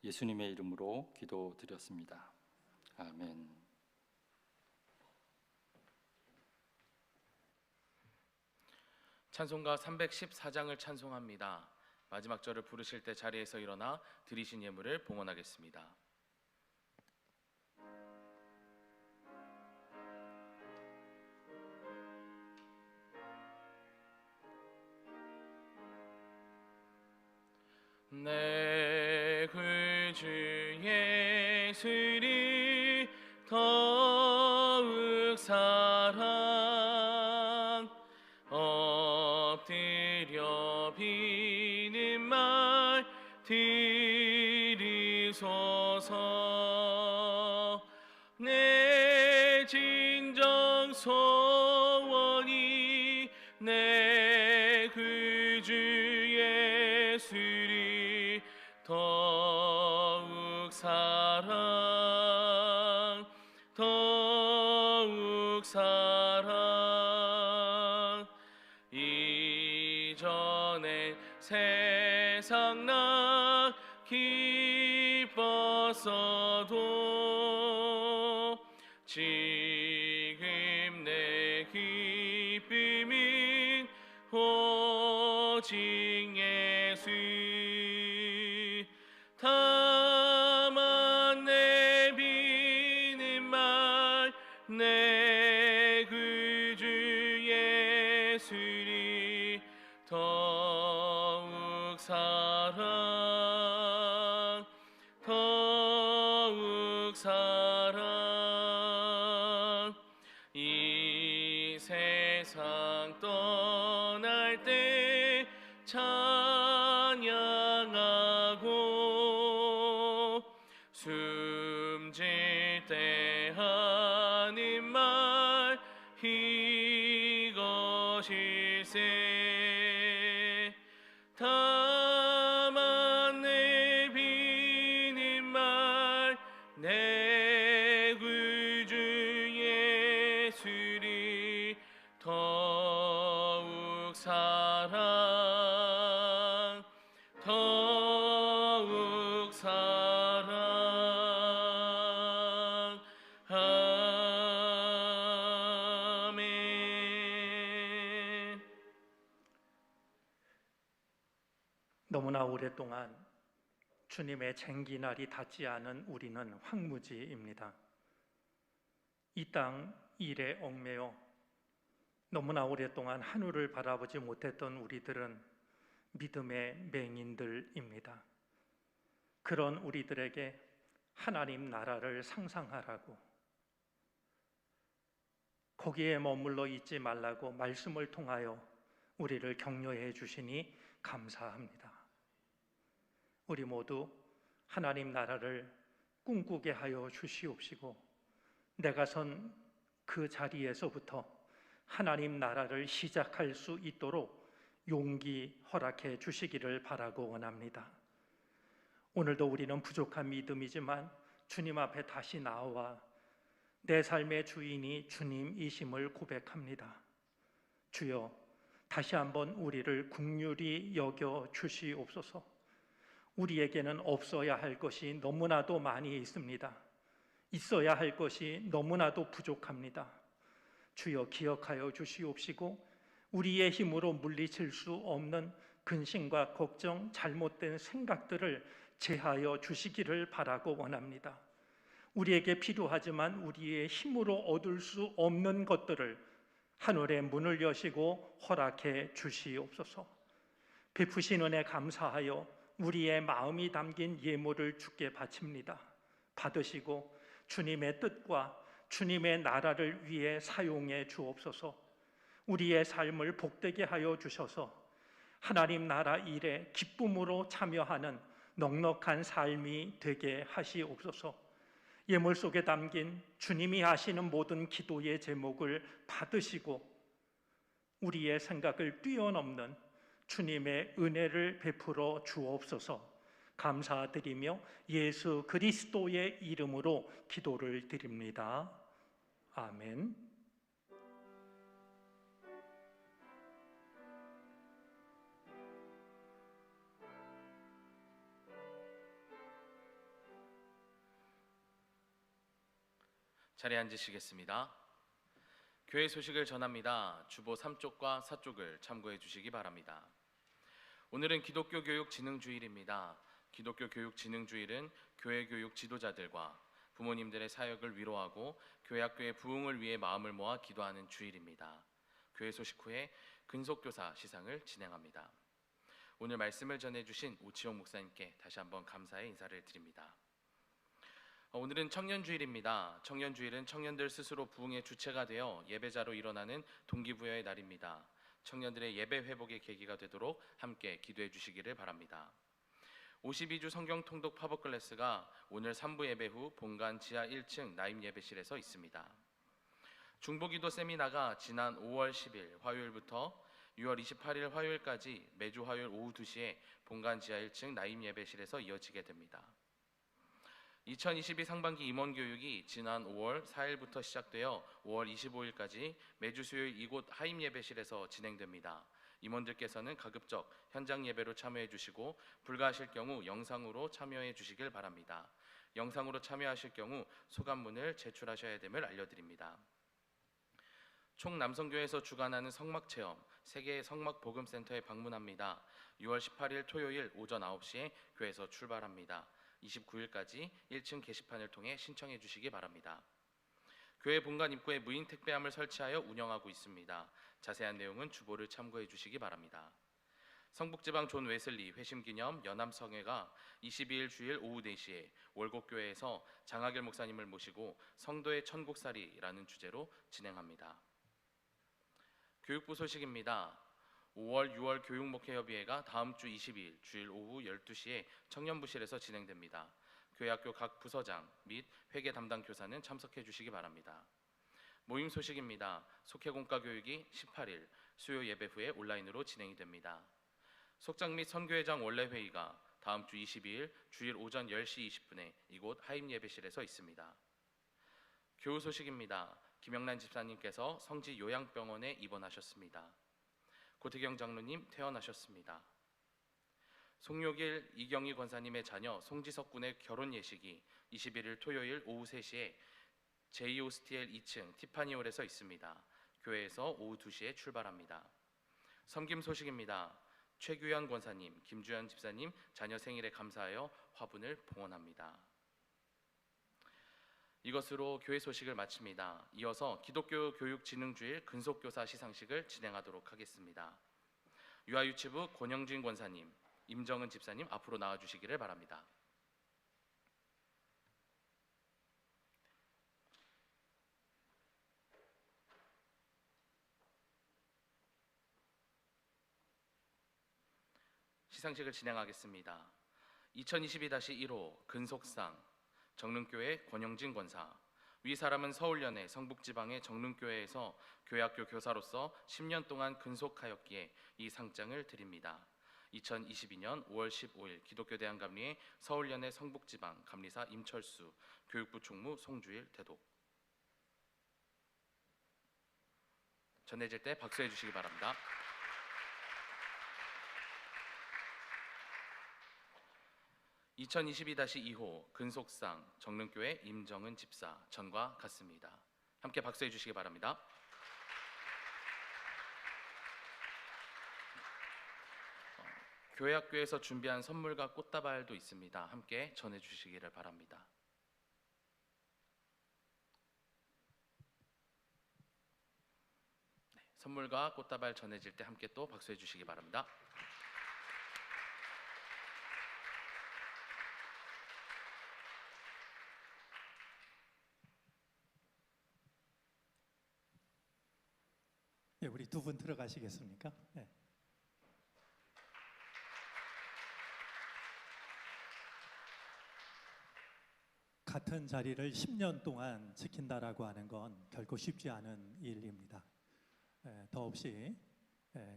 예수님의 이름으로 기도드렸습니다. 아멘. 찬송가 314장을 찬송합니다. 마지막 절을 부르실 때 자리에서 일어나 드리신 예물을 봉헌하겠습니다. 내 구주 예수를 더욱 사랑 엎드려 비는 말 들으소서. 내 진정 소원이 내 구주 예수를 더욱 사랑 더욱 사랑. 이전에 세상 나 기뻤어도 지금 내 기쁨은 오직 예수. 다만 내 비는 말 내 구주 예수를 더욱 사랑 더욱 사랑. 이 세상 떠날 때 찬양하고 숨질 때 하는 말 이것일세. 다만 내 비는 말 내 구주 예수를 더욱 사랑 더욱 사랑. 아멘. 너무나 오랫동안 주님의 쟁기날이 닿지 않은 우리는 황무지입니다. 이 땅 일에 얽매여 너무나 오랫동안 하늘을 바라보지 못했던 우리들은 믿음의 맹인들입니다. 그런 우리들에게 하나님 나라를 상상하라고, 거기에 머물러 있지 말라고 말씀을 통하여 우리를 격려해 주시니 감사합니다. 우리 모두 하나님 나라를 꿈꾸게 하여 주시옵시고 내가 선 그 자리에서부터 하나님 나라를 시작할 수 있도록 용기 허락해 주시기를 바라고 원합니다. 오늘도 우리는 부족한 믿음이지만 주님 앞에 다시 나와 내 삶의 주인이 주님이심을 고백합니다. 주여, 다시 한번 우리를 긍휼히 여겨 주시옵소서. 우리에게는 없어야 할 것이 너무나도 많이 있습니다. 있어야 할 것이 너무나도 부족합니다. 주여, 기억하여 주시옵시고 우리의 힘으로 물리칠 수 없는 근심과 걱정, 잘못된 생각들을 제하여 주시기를 바라고 원합니다. 우리에게 필요하지만 우리의 힘으로 얻을 수 없는 것들을 하늘의 문을 여시고 허락해 주시옵소서. 베푸신 은혜 감사하여 우리의 마음이 담긴 예물을 주께 바칩니다. 받으시고 주님의 뜻과 주님의 나라를 위해 사용해 주옵소서. 우리의 삶을 복되게 하여 주셔서 하나님 나라 일에 기쁨으로 참여하는 넉넉한 삶이 되게 하시옵소서. 예물 속에 담긴 주님이 하시는 모든 기도의 제목을 받으시고 우리의 생각을 뛰어넘는 주님의 은혜를 베풀어 주옵소서. 감사드리며 예수 그리스도의 이름으로 기도를 드립니다. 아멘. 자리에 앉으시겠습니다. 교회 소식을 전합니다. 주보 3쪽과 4쪽을 참고해 주시기 바랍니다. 오늘은 기독교 교육 진흥 주일입니다. 기독교 교육 진흥 주일은 교회 교육 지도자들과 부모님들의 사역을 위로하고 교회 학교의 부흥을 위해 마음을 모아 기도하는 주일입니다. 교회 소식 후에 근속교사 시상을 진행합니다. 오늘 말씀을 전해주신 오치용 목사님께 다시 한번 감사의 인사를 드립니다. 오늘은 청년주일입니다. 청년주일은 청년들 스스로 부흥의 주체가 되어 예배자로 일어나는 동기부여의 날입니다. 청년들의 예배 회복의 계기가 되도록 함께 기도해 주시기를 바랍니다. 52주 성경 통독 팝업 클래스가 오늘 3부 예배 후 본관 지하 1층 나임 예배실에서 있습니다. 중보기도 세미나가 지난 5월 10일 화요일부터 6월 28일 화요일까지 매주 화요일 오후 2시에 본관 지하 1층 나임 예배실에서 이어지게 됩니다. 2022 상반기 임원교육이 지난 5월 4일부터 시작되어 5월 25일까지 매주 수요일 이곳 하임 예배실에서 진행됩니다. 임원들께서는 가급적 현장 예배로 참여해 주시고 불가하실 경우 영상으로 참여해 주시길 바랍니다. 영상으로 참여하실 경우 소감문을 제출하셔야 됨을 알려드립니다. 총남성교회에서 주관하는 성막체험 세계 성막복음센터에 방문합니다. 6월 18일 토요일 오전 9시에 교회에서 출발합니다. 29일까지 1층 게시판을 통해 신청해 주시기 바랍니다. 교회 본관 입구에 무인 택배함을 설치하여 운영하고 있습니다. 자세한 내용은 주보를 참고해 주시기 바랍니다. 성북지방 존 웨슬리 회심기념 연암성회가 22일 주일 오후 4시에 월곡교회에서 장하길 목사님을 모시고 성도의 천국살이라는 주제로 진행합니다. 교육부 소식입니다. 5월, 6월 교육목회협의회가 다음 주 22일 주일 오후 12시에 청년부실에서 진행됩니다. 교회 학교 각 부서장 및 회계 담당 교사는 참석해 주시기 바랍니다. 모임 소식입니다. 속회공과 교육이 18일 수요 예배 후에 온라인으로 진행이 됩니다. 속장 및 선교회장 원래회의가 다음 주 22일 주일 오전 10시 20분에 이곳 하임 예배실에서 있습니다. 교우 소식입니다. 김영란 집사님께서 성지 요양병원에 입원하셨습니다. 고태경 장로님 퇴원하셨습니다. 송욕일 이경희 권사님의 자녀 송지석 군의 결혼 예식이 21일 토요일 오후 3시에 제2호스티엘 2층 티파니홀에서 있습니다. 교회에서 오후 2시에 출발합니다. 섬김 소식입니다. 최규현 권사님, 김주현 집사님 자녀 생일에 감사하여 화분을 봉헌합니다. 이것으로 교회 소식을 마칩니다. 이어서 기독교 교육진흥주일 근속교사 시상식을 진행하도록 하겠습니다. 유아유치부 권영진 권사님, 임정은 집사님 앞으로 나와주시기를 바랍니다. 시상식을 진행하겠습니다. 2022-1호 근속상 정릉교회 권영진 권사. 위 사람은 서울연회 성북지방의 정릉교회에서 교회학교 교사로서 10년 동안 근속하였기에 이 상장을 드립니다. 2022년 5월 15일 기독교 대한감리회 서울연회 성북지방 감리사 임철수, 교육부 총무 송주일 대독. 전해질 때 박수해 주시기 바랍니다. (2022-2호) 근속상 정릉교회 임정은 집사 전과 같습니다. 함께 박수해 주시기 바랍니다. 교회학교에서 준비한 선물과 꽃다발도 있습니다. 함께 전해 주시기를 바랍니다. 네, 선물과 꽃다발 전해질 때 함께 또 박수해 주시기 바랍니다. 예, 우리 두 분 들어가시겠습니까? 네. 같은 자리를 10년 동안 지킨다라고 하는 건 결코 쉽지 않은 일입니다. 더없이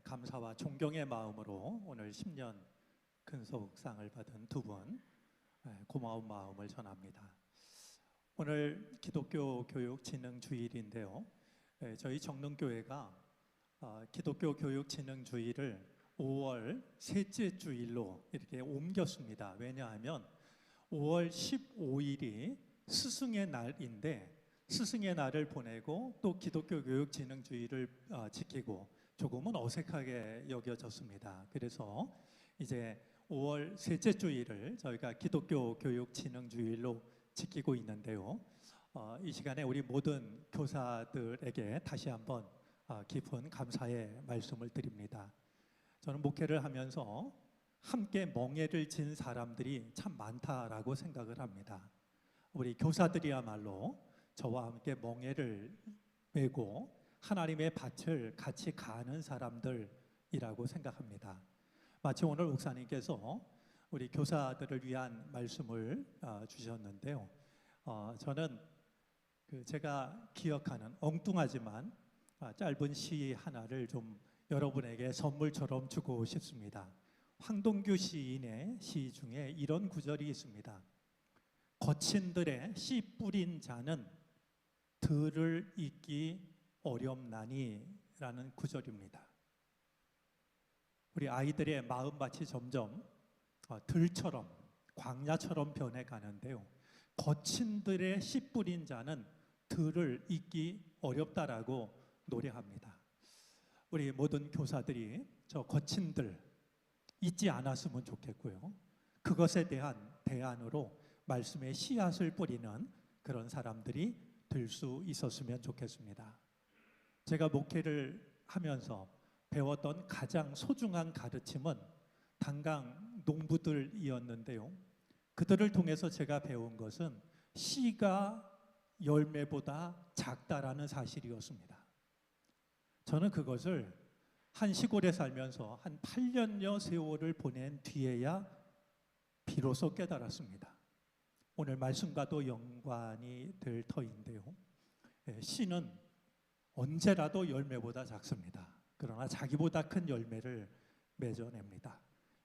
감사와 존경의 마음으로 오늘 10년 근속상을 받은 두 분 고마운 마음을 전합니다. 오늘 기독교 교육 진흥 주일인데요. 저희 정릉교회가 기독교 교육 진흥 주일을 5월 셋째 주일로 이렇게 옮겼습니다. 왜냐하면 5월 15일이 스승의 날인데 스승의 날을 보내고 또 기독교 교육 진흥 주일을 지키고 조금은 어색하게 여겨졌습니다. 그래서 이제 5월 셋째 주일을 저희가 기독교 교육 진흥 주일로 지키고 있는데요. 이 시간에 우리 모든 교사들에게 다시 한번 깊은 감사의 말씀을 드립니다. 저는 목회를 하면서 함께 멍에를 진 사람들이 참 많다라고 생각을 합니다. 우리 교사들이야말로 저와 함께 멍에를 메고 하나님의 밭을 같이 가는 사람들이라고 생각합니다. 마치 오늘 목사님께서 우리 교사들을 위한 말씀을 주셨는데요. 저는 제가 기억하는 엉뚱하지만 짧은 시 하나를 좀 여러분에게 선물처럼 주고 싶습니다. 황동규 시인의 시 중에 이런 구절이 있습니다. 거친들의 씨 뿌린 자는 들을 잇기 어렵나니 라는 구절입니다. 우리 아이들의 마음밭이 점점 들처럼 광야처럼 변해가는데요. 거친들의 씨 뿌린 자는 들을 잇기 어렵다라고 노래합니다. 우리 모든 교사들이 저 거친들 잊지 않았으면 좋겠고요. 그것에 대한 대안으로 말씀의 씨앗을 뿌리는 그런 사람들이 될 수 있었으면 좋겠습니다. 제가 목회를 하면서 배웠던 가장 소중한 가르침은 단강 농부들이었는데요. 그들을 통해서 제가 배운 것은 씨가 열매보다 작다라는 사실이었습니다. 저는 그것을 한 시골에 살면서 한 8년여 세월을 보낸 뒤에야 비로소 깨달았습니다. 오늘 말씀과도 연관이 될 터인데요. 씨는 언제라도 열매보다 작습니다. 그러나 자기보다 큰 열매를 맺어냅니다.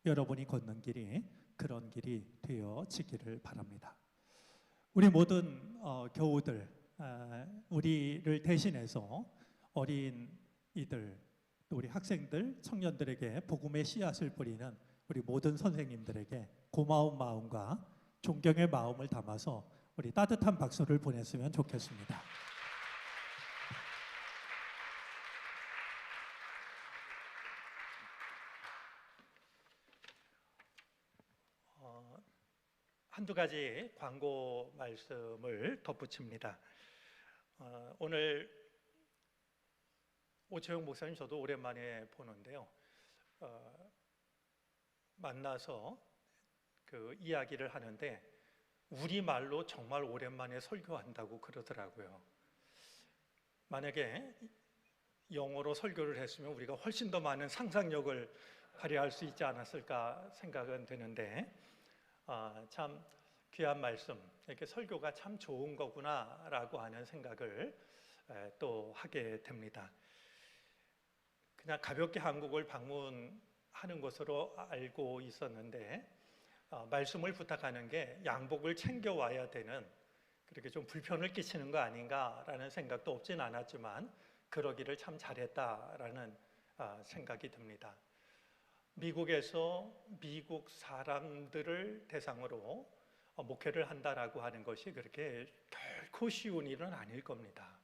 여러분이 걷는 길이 그런 길이 되어지기를 바랍니다. 우리 모든 교우들, 우리를 대신해서 어린이들, 또 우리 학생들, 청년들에게 복음의 씨앗을 뿌리는 우리 모든 선생님들에게 고마운 마음과 존경의 마음을 담아서 우리 따뜻한 박수를 보냈으면 좋겠습니다. 한두 가지 광고 말씀을 덧붙입니다. 오늘 오채용 목사님 저도 오랜만에 보는데요. 만나서 그 이야기를 하는데 우리말로 정말 오랜만에 설교한다고 그러더라고요. 만약에 영어로 설교를 했으면 우리가 훨씬 더 많은 상상력을 발휘할 수 있지 않았을까 생각은 되는데 참 귀한 말씀, 이렇게 설교가 참 좋은 거구나라고 하는 생각을 또 하게 됩니다. 그냥 가볍게 한국을 방문하는 것으로 알고 있었는데 말씀을 부탁하는 게 양복을 챙겨와야 되는, 그렇게 좀 불편을 끼치는 거 아닌가라는 생각도 없진 않았지만 그러기를 참 잘했다라는 생각이 듭니다. 미국에서 미국 사람들을 대상으로 목회를 한다라고 하는 것이 그렇게 결코 쉬운 일은 아닐 겁니다.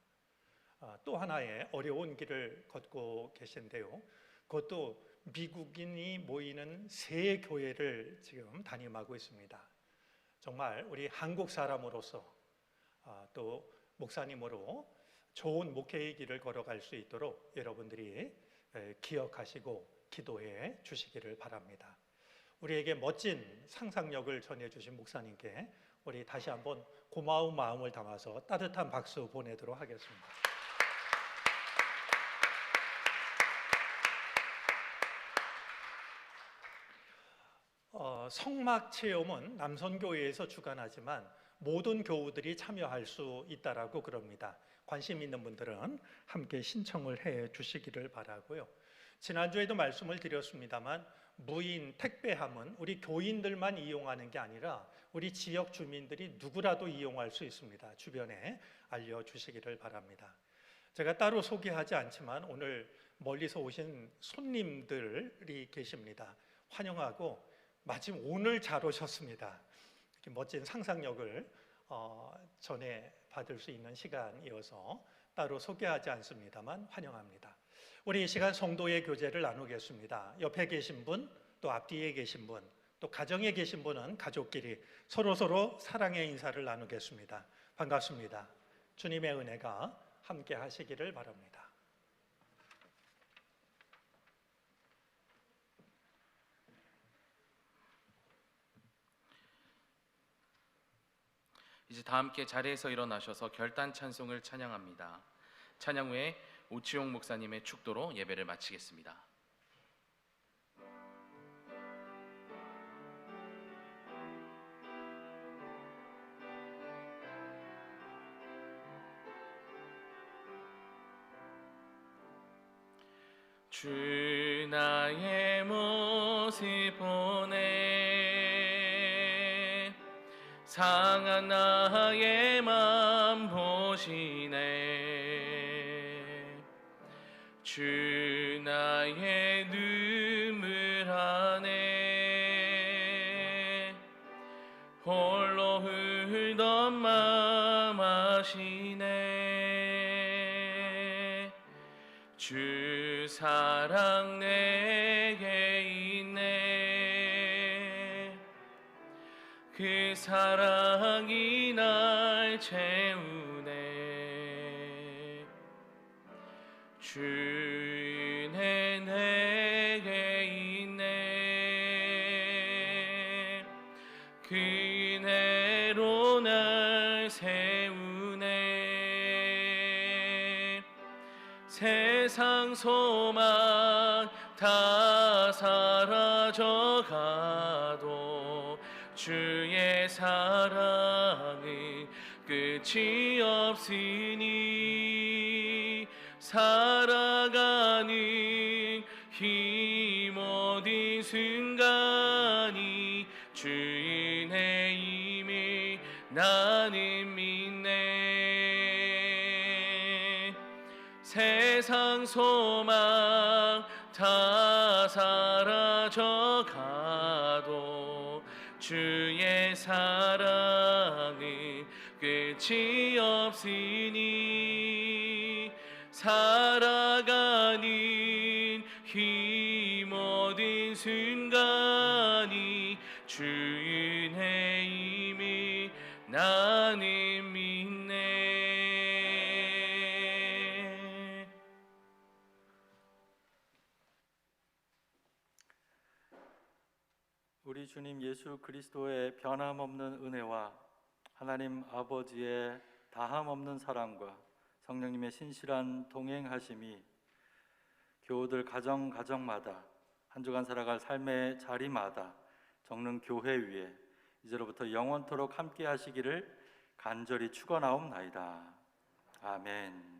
또 하나의 어려운 길을 걷고 계신데요. 그것도 미국인이 모이는 새 교회를 지금 담임하고 있습니다. 정말 우리 한국 사람으로서 또 목사님으로 좋은 목회의 길을 걸어갈 수 있도록 여러분들이 기억하시고 기도해 주시기를 바랍니다. 우리에게 멋진 상상력을 전해주신 목사님께 우리 다시 한번 고마운 마음을 담아서 따뜻한 박수 보내도록 하겠습니다. 성막 체험은 남선교회에서 주관하지만 모든 교우들이 참여할 수 있다라고 그럽니다. 관심 있는 분들은 함께 신청을 해 주시기를 바라고요. 지난주에도 말씀을 드렸습니다만 무인 택배함은 우리 교인들만 이용하는 게 아니라 우리 지역 주민들이 누구라도 이용할 수 있습니다. 주변에 알려주시기를 바랍니다. 제가 따로 소개하지 않지만 오늘 멀리서 오신 손님들이 계십니다. 환영하고 마침 오늘 잘 오셨습니다. 이렇게 멋진 상상력을 전해 받을 수 있는 시간이어서 따로 소개하지 않습니다만 환영합니다. 우리 이 시간 성도의 교제를 나누겠습니다. 옆에 계신 분, 또 앞뒤에 계신 분, 또 가정에 계신 분은 가족끼리 서로 사랑의 인사를 나누겠습니다. 반갑습니다. 주님의 은혜가 함께 하시기를 바랍니다. 이제 다 함께 자리에서 일어나셔서 결단 찬송을 찬양합니다. 찬양 후에 오치용 목사님의 축도로 예배를 마치겠습니다. 주 나의 모습 보네, 상한 나의 맘 보시네. 주 나의 눈물 안에 홀로 흘던 맘 아시네. 주 사랑 내게 있네, 그 사랑이 날 채우네. 주 은혜 내게 있네, 그 은혜로 날 세우네. 세상 소망 다 사라져가도 주의 사랑은 끝이 없으니, 살아가는 힘 모든 순간이 주 은혜임을 나는 믿네. 세상 소망 다 사라져가도 주의 사랑은 끝이 없으니, 살아가는 이 모든 순간이 주 은혜임을 나는 믿네. 우리 주님 예수 그리스도의 변함없는 은혜와 하나님 아버지의 다함없는 사랑과 성령님의 신실한 동행하심이 교우들 가정마다 한 주간 살아갈 삶의 자리마다 적는 교회 위에 이제로부터 영원토록 함께 하시기를 간절히 축원하옵나이다. 아멘.